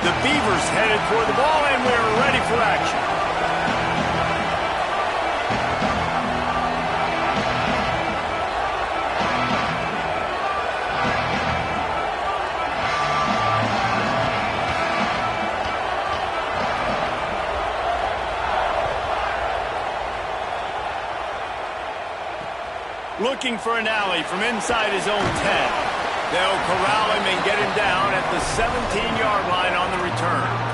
The Beavers headed for the ball, and we're ready for action. Looking for an alley from inside his own 10. They'll corral him and get him down at the 17-yard line on the return.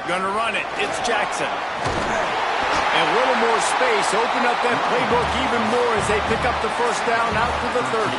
Gonna run it. It's Jackson. And a little more space. Open up that playbook even more as they pick up the first down out to the 30.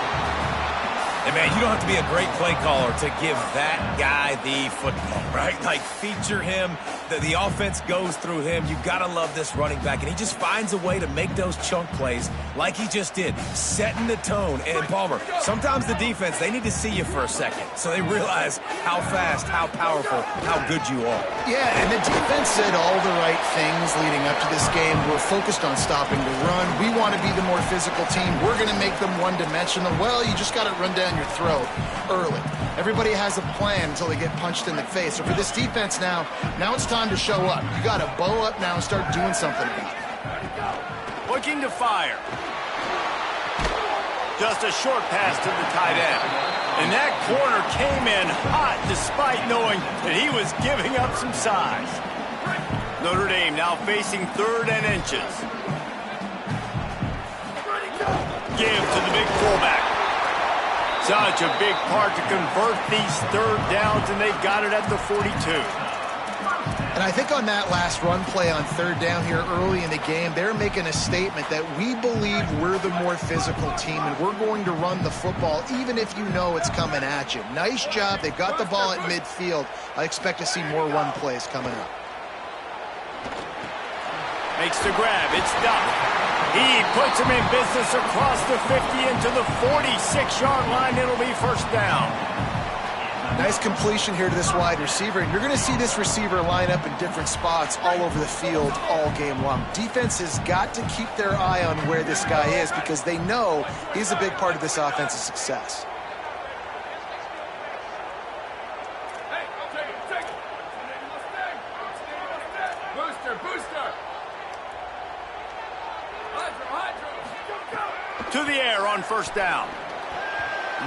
And, man, you don't have to be a great play caller to give that guy the football, right? Like, feature him. The offense goes through him. You got to love this running back. And he just finds a way to make those chunk plays like he just did, setting the tone. And, Palmer, sometimes the defense, they need to see you for a second so they realize how fast, how powerful, how good you are. Yeah, and the defense said all the right things leading up to this game. We're focused on stopping the run. We want to be the more physical team. We're going to make them one-dimensional. Well, you just got to run down your throat early. Everybody has a plan until they get punched in the face. So for this defense now it's time to show up. You got to bow up now and start doing something about it. Looking to fire. Just a short pass to the tight end. And that corner came in hot despite knowing that he was giving up some size. Notre Dame now facing 3rd and inches. Give to the big fullback. Such a big part to convert these 3rd downs, and they got it at the 42. And I think on that last run play on 3rd down here early in the game, they're making a statement that we believe we're the more physical team and we're going to run the football even if you know it's coming at you. Nice job. They got the ball at midfield. I expect to see more run plays coming up. Makes the grab. It's Duck. He puts him in business across the 50 into the 46-yard line. It'll be first down. Nice completion here to this wide receiver. And you're going to see this receiver line up in different spots all over the field all game long. Defense has got to keep their eye on where this guy is because they know he's a big part of this offense's success. To the air on first down.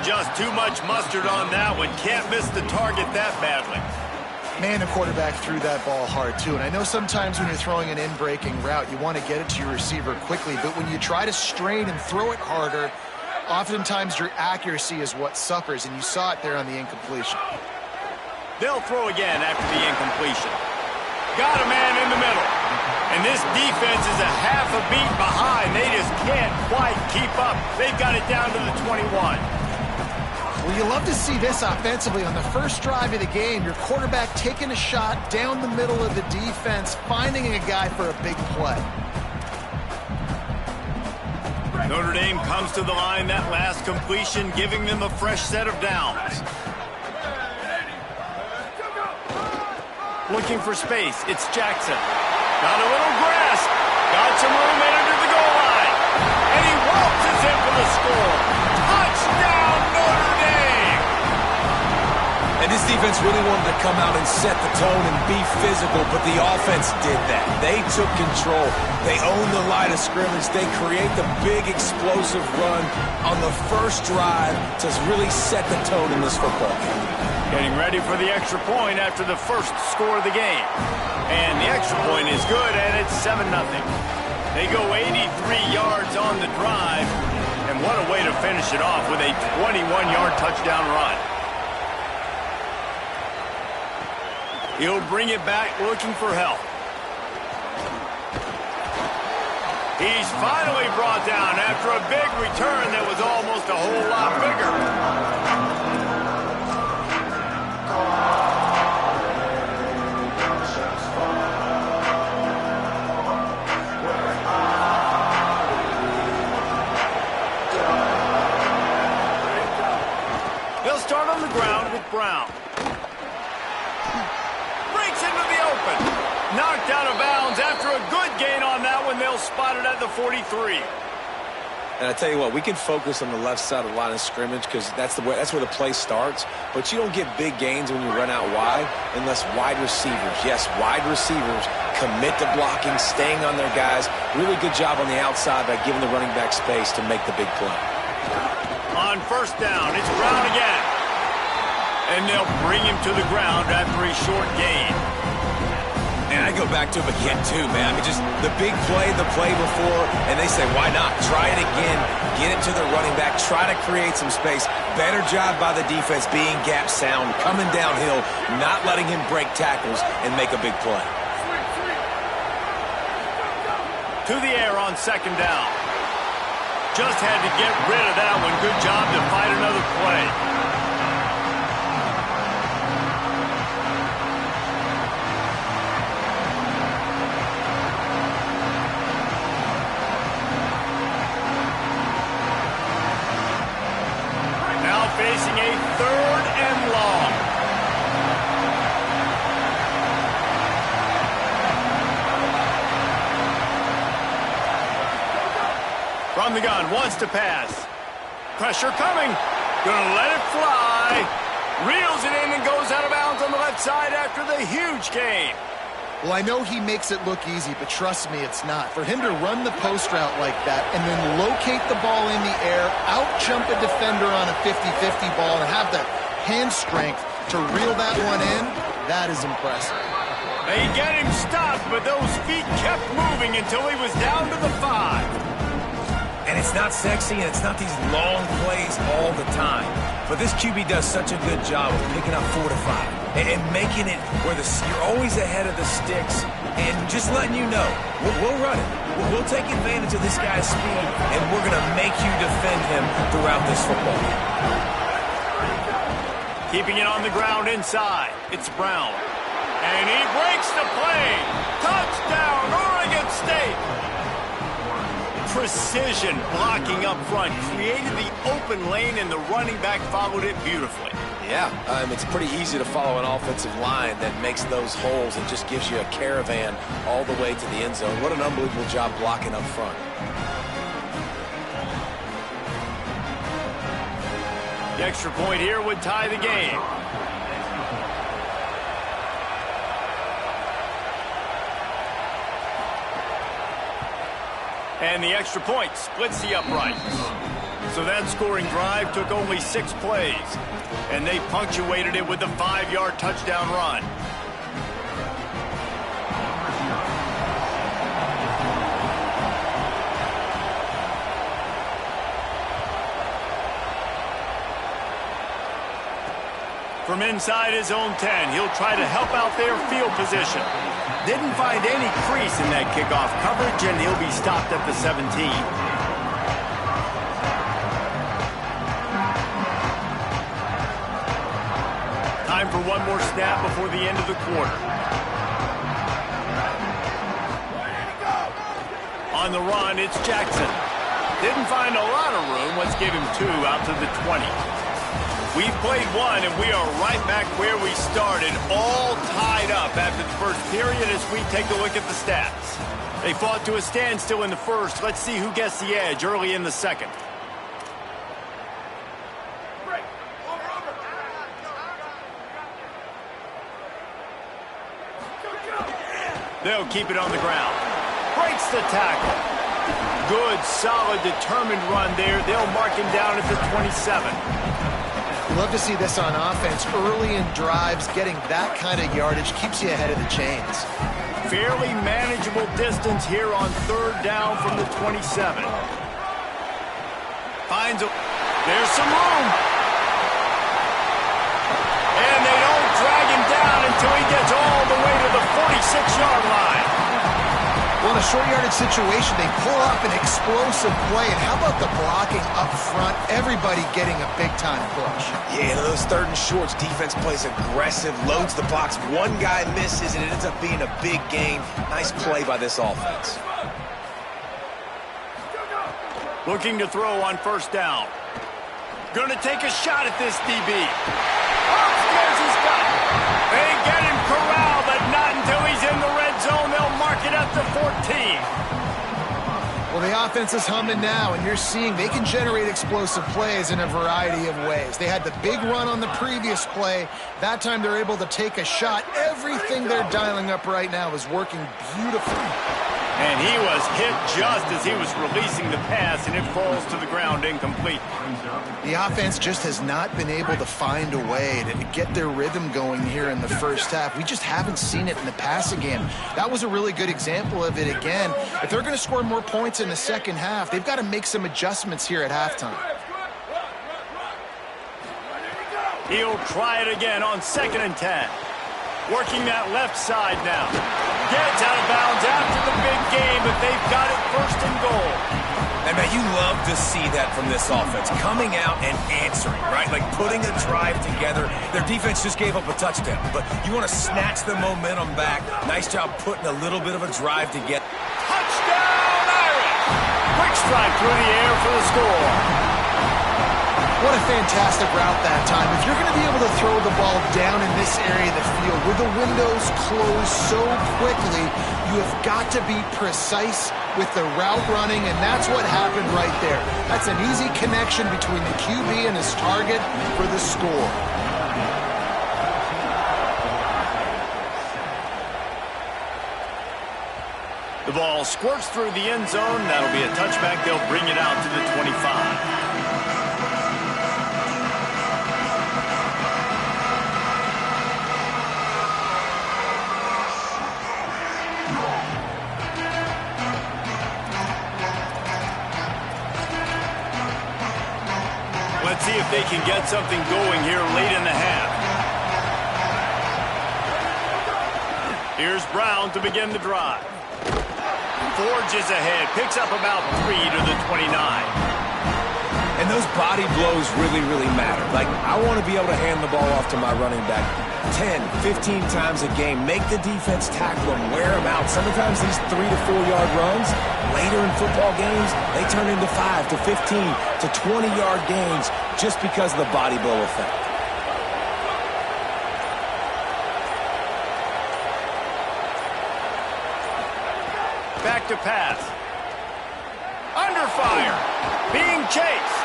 Just too much mustard on that one. Can't miss the target that badly. Man, the quarterback threw that ball hard, too. And I know sometimes when you're throwing an in-breaking route, you want to get it to your receiver quickly. But when you try to strain and throw it harder, oftentimes your accuracy is what suffers. And you saw it there on the incompletion. They'll throw again after the incompletion. Got a man in the middle. And this defense is a half a beat behind. They just can't quite keep up. They've got it down to the 21. Well, you love to see this offensively. On the first drive of the game, your quarterback taking a shot down the middle of the defense, finding a guy for a big play. Notre Dame comes to the line that last completion, giving them a fresh set of downs. Looking for space, it's Jackson. Got a little grass, got some room in under the goal line. And he waltzes in for the score. Touchdown, Notre Dame! And this defense really wanted to come out and set the tone and be physical, but the offense did that. They took control. They owned the line of scrimmage. They create the big explosive run on the first drive to really set the tone in this football game. Getting ready for the extra point after the first score of the game. And the extra point is good, and it's 7-0. They go 83 yards on the drive, and what a way to finish it off with a 21-yard touchdown run. He'll bring it back looking for help. He's finally brought down after a big return that was almost a whole lot bigger. Brown. Breaks into the open. Knocked out of bounds after a good gain on that one. They'll spot it at the 43. And I tell you what, we can focus on the left side of the line of scrimmage because that's where the play starts. But you don't get big gains when you run out wide unless wide receivers, yes, wide receivers commit to blocking, staying on their guys. Really good job on the outside by giving the running back space to make the big play. On first down, it's Brown again. And they'll bring him to the ground after a short gain. And I go back to him again, too, man. I mean, just the big play, the play before, and they say, why not? Try it again. Get it to the running back. Try to create some space. Better job by the defense being gap sound, coming downhill, not letting him break tackles and make a big play. To the air on second down. Just had to get rid of that one. Good job to fight another play. Facing a third and long. From the gun, wants to pass. Pressure coming. Gonna let it fly. Reels it in and goes out of bounds on the left side after the huge gain. Well, I know he makes it look easy, but trust me, it's not. For him to run the post route like that and then locate the ball in the air, out-jump a defender on a 50-50 ball, and have the hand strength to reel that one in, that is impressive. They get him stopped, but those feet kept moving until he was down to the 5. And it's not sexy, and it's not these long plays all the time. But this QB does such a good job of picking up 4 to 5 and making it where you're always ahead of the sticks and just letting you know, we'll run it. We'll take advantage of this guy's speed, and we're going to make you defend him throughout this football game. Keeping it on the ground inside. It's Brown. And he breaks the play. Touchdown, Oregon State. Precision blocking up front, created the open lane, and the running back followed it beautifully. Yeah, it's pretty easy to follow an offensive line that makes those holes and just gives you a caravan all the way to the end zone. What an unbelievable job blocking up front. The extra point here would tie the game. And the extra point splits the uprights. So that scoring drive took only 6 plays. And they punctuated it with a 5-yard touchdown run. From inside his own 10, he'll try to help out their field position. Didn't find any crease in that kickoff coverage, and he'll be stopped at the 17. Time for one more snap before the end of the quarter. On the run, it's Jackson. Didn't find a lot of room. Let's give him 2 out to the 20. We've played 1, and we are right back where we started, all tied up after the first period as we take a look at the stats. They fought to a standstill in the first. Let's see who gets the edge early in the second. They'll keep it on the ground. Breaks the tackle. Good, solid, determined run there. They'll mark him down at the 27. Love to see this on offense. Early in drives, getting that kind of yardage keeps you ahead of the chains. Fairly manageable distance here on third down from the 27. There's some room. And they don't drag him down until he gets all the way to the 46-yard line. Well, in a short yardage situation, they pull up an explosive play. And how about the blocking up front? Everybody getting a big-time push. Yeah, those third and shorts, defense plays aggressive, loads the box. One guy misses, and it ends up being a big gain. Nice play by this offense. Looking to throw on first down. Going to take a shot at this DB. Upstairs he's got it. They get him corralled, but not until he's in the red zone. They'll mark it at the 14. Well, the offense is humming now, and you're seeing they can generate explosive plays in a variety of ways. They had the big run on the previous play. That time they're able to take a shot. Everything they're dialing up right now is working beautifully. And he was hit just as he was releasing the pass, and it falls to the ground incomplete. The offense just has not been able to find a way to get their rhythm going here in the first half. We just haven't seen it in the passing game. That was a really good example of it again. If they're going to score more points in the second half, they've got to make some adjustments here at halftime. He'll try it again on 2nd and 10. Working that left side now. Gets out of bounds after the big game, but they've got it 1st and goal. And, man, you love to see that from this offense. Coming out and answering, right? Like putting a drive together. Their defense just gave up a touchdown, but you want to snatch the momentum back. Nice job putting a little bit of a drive together. Touchdown, Irish! Quick strike through the air for the score. What a fantastic route that time. If you're going to be able to throw the ball down in this area of the field where the windows close so quickly, you have got to be precise with the route running, and that's what happened right there. That's an easy connection between the QB and his target for the score. The ball squirts through the end zone. That'll be a touchback. They'll bring it out to the 25. Let's see if they can get something going here late in the half. Here's Brown to begin the drive. Forges ahead, picks up about 3 to the 29. And those body blows really, really matter. Like, I want to be able to hand the ball off to my running back 10, 15 times a game. Make the defense tackle them, wear them out. Sometimes these 3 to 4 yard runs, later in football games, they turn into 5 to 15 to 20 yard gains just because of the body blow effect. Back to pass. Under fire. Being chased.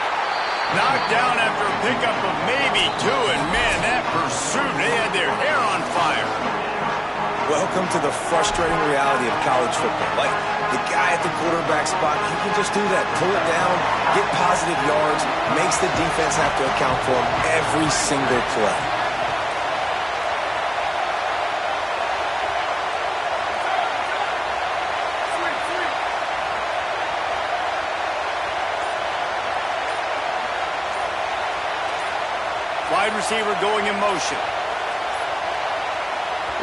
Knocked down after a pickup of maybe 2, and man, that pursuit, they had their hair on fire. Welcome to the frustrating reality of college football. Like, the guy at the quarterback spot, he can just do that. Pull it down, get positive yards, makes the defense have to account for him every single play. Wide receiver going in motion.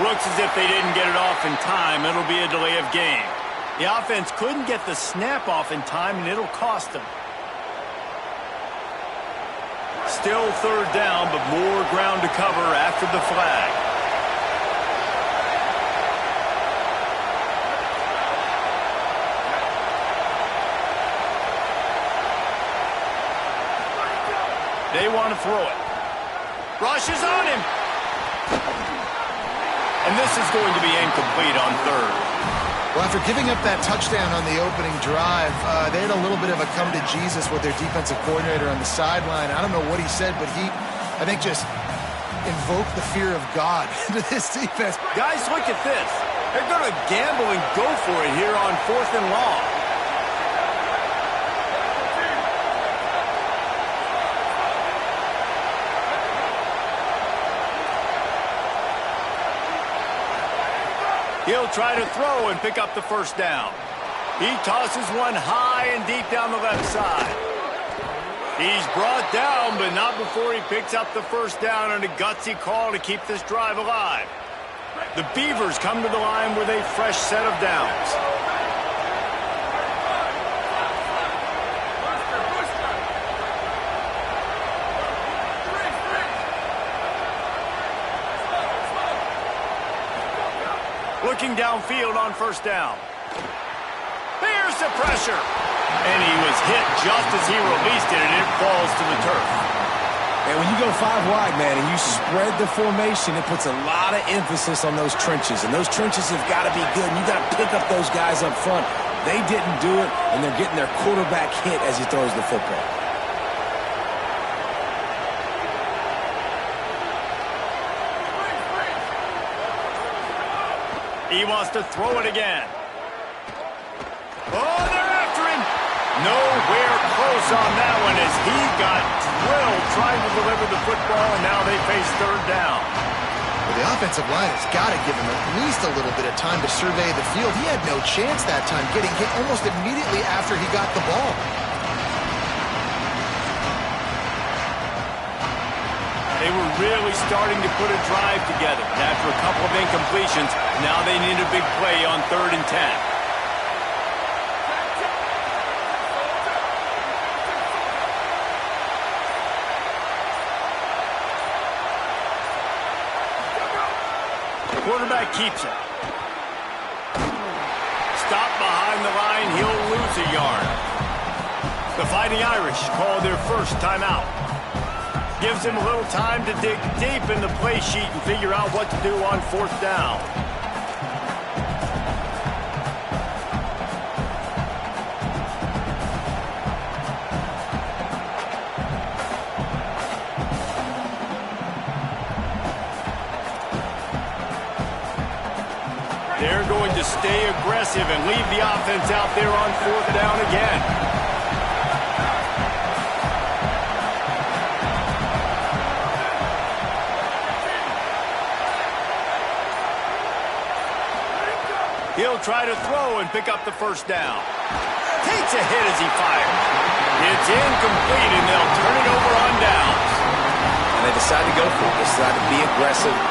Looks as if they didn't get it off in time. It'll be a delay of game. The offense couldn't get the snap off in time, and it'll cost them. Still 3rd down, but more ground to cover after the flag. They want to throw it. Rushes on him. And this is going to be incomplete on 3rd. Well, after giving up that touchdown on the opening drive, they had a little bit of a come to Jesus with their defensive coordinator on the sideline. I don't know what he said, but he, I think, just invoked the fear of God into this defense. Guys, look at this. They're going to gamble and go for it here on 4th and long. He'll try to throw and pick up the 1st down. He tosses one high and deep down the left side. He's brought down, but not before he picks up the 1st down on a gutsy call to keep this drive alive. The Beavers come to the line with a fresh set of downs. Looking downfield on 1st down. There's the pressure. And he was hit just as he released it, and it falls to the turf. And when you go 5 wide, man, and you spread the formation, it puts a lot of emphasis on those trenches. And those trenches have got to be good. And you got to pick up those guys up front. They didn't do it, and they're getting their quarterback hit as he throws the football. He wants to throw it again. Oh, they're after him. Nowhere close on that one as he got drilled trying to deliver the football, and now they face third down. Well, the offensive line has got to give him at least a little bit of time to survey the field. He had no chance that time, getting hit almost immediately after he got the ball. They were really starting to put a drive together. And after a couple of incompletions, now they need a big play on 3rd and 10. Quarterback keeps it. Stop behind the line. He'll lose a yard. The Fighting Irish call their first timeout. Gives him a little time to dig deep in the play sheet and figure out what to do on 4th down. They're going to stay aggressive and leave the offense out there on 4th down again. He'll try to throw and pick up the first down. Takes a hit as he fires. It's incomplete, and they'll turn it over on downs. And they decide to go for it. They decide to be aggressive.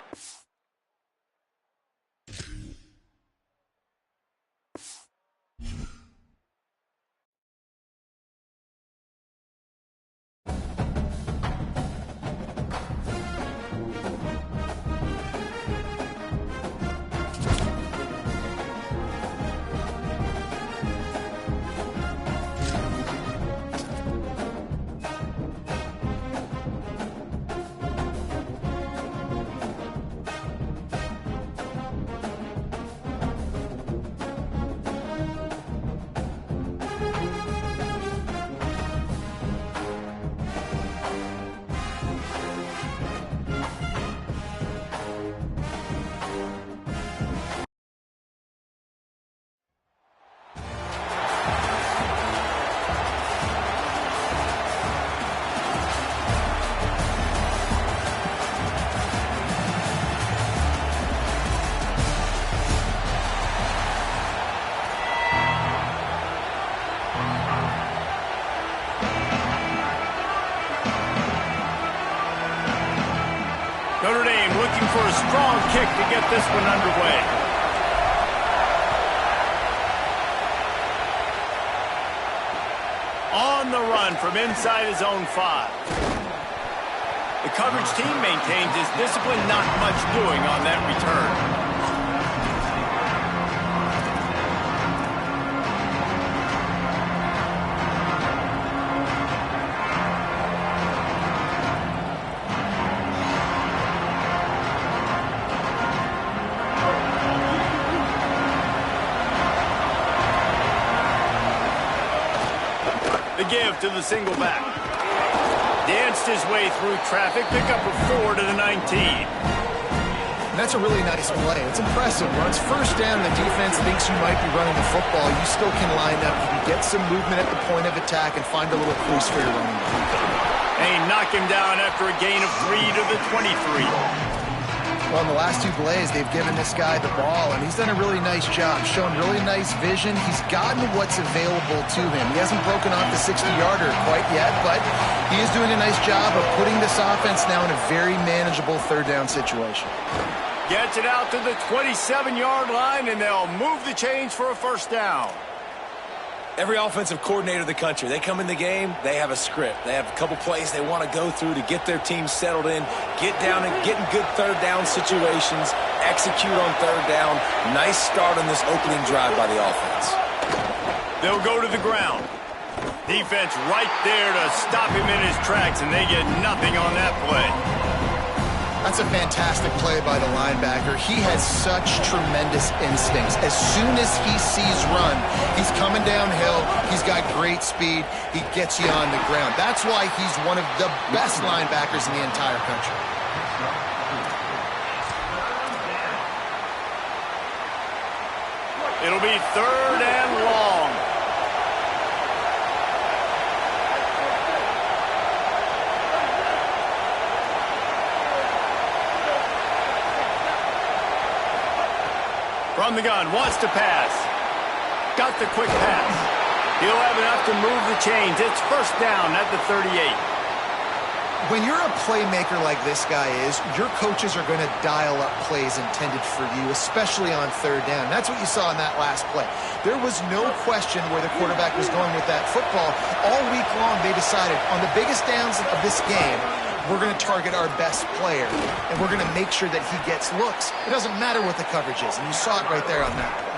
Notre Dame looking for a strong kick to get this one underway. On the run from inside his own 5. The coverage team maintains his discipline, not much doing on that return. The give to the single back. Danced his way through traffic, pick up a 4 to the 19. And that's a really nice play. It's impressive. When it's first down, the defense thinks you might be running the football. You still can line up. You can get some movement at the point of attack and find a little crease for your running back. And he knocked him down after a gain of 3 to the 23. Well, in the last 2 plays, they've given this guy the ball, and he's done a really nice job, shown really nice vision. He's gotten what's available to him. He hasn't broken off the 60-yarder quite yet, but he is doing a nice job of putting this offense now in a very manageable 3rd down situation. Gets it out to the 27-yard line, and they'll move the chains for a first down. Every offensive coordinator in the country, they come in the game, they have a script. They have a couple plays they want to go through to get their team settled in, get down and get in good 3rd down situations, execute on 3rd down. Nice start on this opening drive by the offense. They'll go to the ground. Defense right there to stop him in his tracks, and they get nothing on that play. That's a fantastic play by the linebacker. He has such tremendous instincts. As soon as he sees run, he's coming downhill. He's got great speed. He gets you on the ground. That's why he's one of the best linebackers in the entire country. It'll be 3rd and long. From the gun, wants to pass. Got the quick pass. He'll have enough to move the chains. It's 1st down at the 38. When you're a playmaker like this guy is, your coaches are going to dial up plays intended for you, especially on 3rd down. That's what you saw in that last play. There was no question where the quarterback was going with that football. All week long, they decided on the biggest downs of this game, we're going to target our best player, and we're going to make sure that he gets looks. It doesn't matter what the coverage is, and you saw it right there on that play.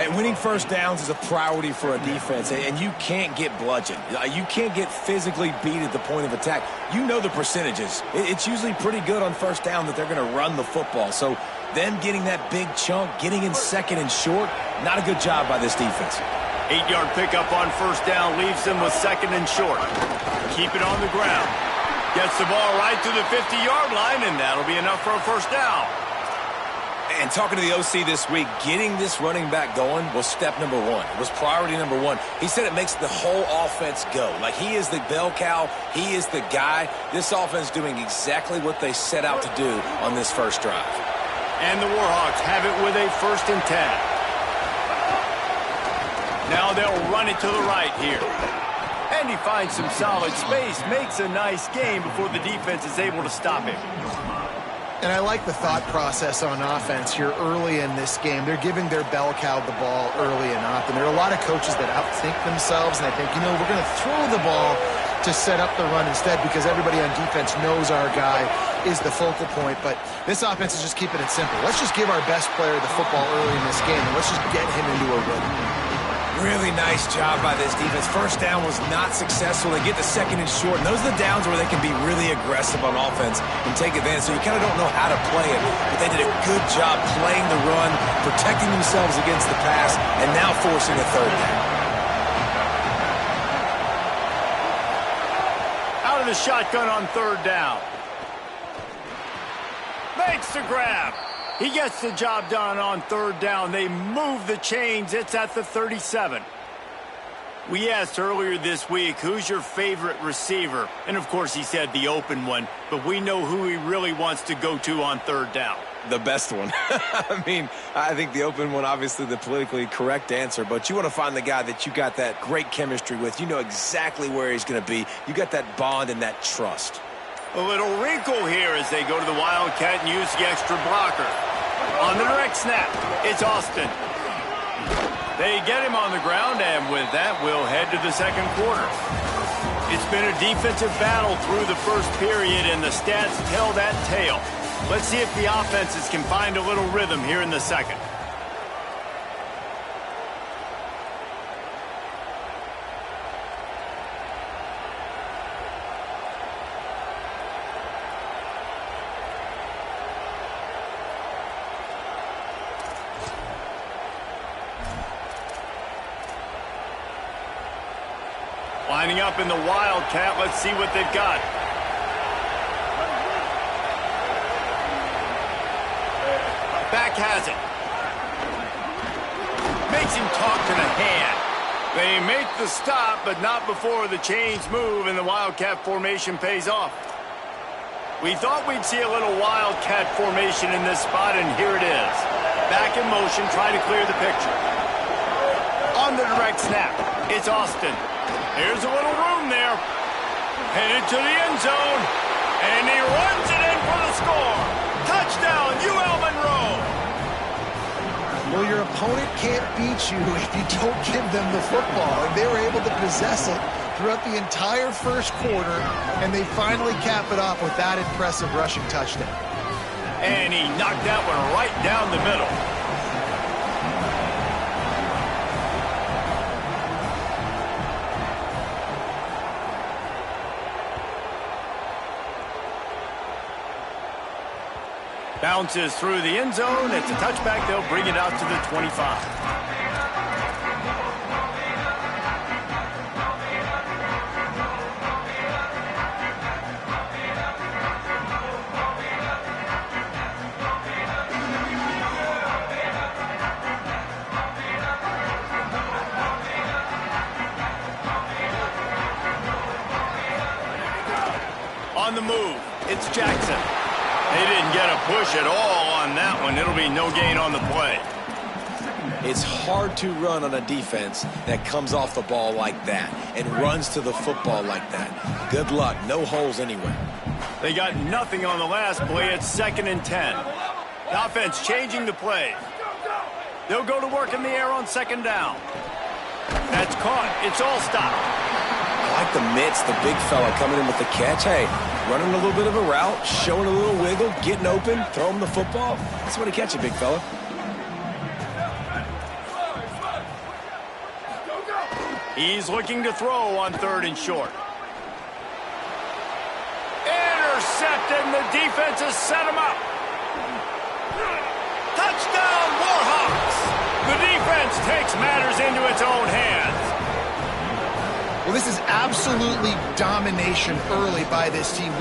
And winning 1st downs is a priority for a defense, and you can't get bludgeoned. You can't get physically beat at the point of attack. You know the percentages. It's usually pretty good on 1st down that they're going to run the football. So them getting that big chunk, getting in 2nd and short, not a good job by this defense. 8-yard pickup on 1st down leaves them with 2nd and short. Keep it on the ground. Gets the ball right to the 50-yard line, and that'll be enough for a 1st down. And talking to the OC this week, getting this running back going was step number 1. It was priority number 1. He said it makes the whole offense go. Like, he is the bell cow. He is the guy. This offense doing exactly what they set out to do on this first drive. And the Warhawks have it with a 1st and 10. Now they'll run it to the right here. And he finds some solid space, makes a nice game before the defense is able to stop him. And I like the thought process on offense here early in this game. They're giving their bell cow the ball early and often. There are a lot of coaches that outthink themselves, and they think, you know, we're going to throw the ball to set up the run instead because everybody on defense knows our guy is the focal point. But this offense is just keeping it simple. Let's just give our best player the football early in this game, and let's just get him into a rhythm. Really nice job by this defense. 1st down was not successful. They get the 2nd and short, and those are the downs where they can be really aggressive on offense and take advantage. So you kind of don't know how to play it, but they did a good job playing the run, protecting themselves against the pass, and now forcing a 3rd down. Out of the shotgun on 3rd down. Makes the grab. He gets the job done on 3rd down. They move the chains. It's at the 37. We asked earlier this week, who's your favorite receiver? And, of course, he said the open one. But we know who he really wants to go to on 3rd down. The best one. I mean, I think the open one, obviously the politically correct answer, but you want to find the guy that you got that great chemistry with. You know exactly where he's going to be. You got that bond and that trust. A little wrinkle here as they go to the Wildcat and use the extra blocker. On the direct snap, it's Austin. They get him on the ground, and with that, we'll head to the 2nd quarter. It's been a defensive battle through the 1st period, and the stats tell that tale. Let's see if the offenses can find a little rhythm here in the 2nd. Lining up in the Wildcat. Let's see what they've got. Back has it. Makes him talk to the hand. They make the stop, but not before the chains move and the Wildcat formation pays off. We thought we'd see a little Wildcat formation in this spot, and here it is. Back in motion, trying to clear the picture. On the direct snap, it's Austin. Here's a little room there. Headed to the end zone. And he runs it in for the score. Touchdown, UL Monroe. Well, your opponent can't beat you if you don't give them the football. And they were able to possess it throughout the entire 1st quarter, and they finally cap it off with that impressive rushing touchdown. And he knocked that one right down the middle. Bounces through the end zone. It's a touchback. They'll bring it out to the 25. On the move, it's Jackson. They didn't get a push at all on that one. It'll be no gain on the play. It's hard to run on a defense that comes off the ball like that and runs to the football like that. Good luck. No holes anywhere. They got nothing on the last play. It's 2nd and 10. The offense changing the play. They'll go to work in the air on 2nd down. That's caught. It's all stopped. I like the mitts, the big fella coming in with the catch. Hey, running a little bit of a route, showing a little wiggle, getting open, throw him the football. That's what he catch it, big fella. He's looking to throw on 3rd and short. Intercepted, and the defense has set him up. Touchdown, Warhawks! The defense takes matters into its own hands. Well, this is absolutely domination early by this team.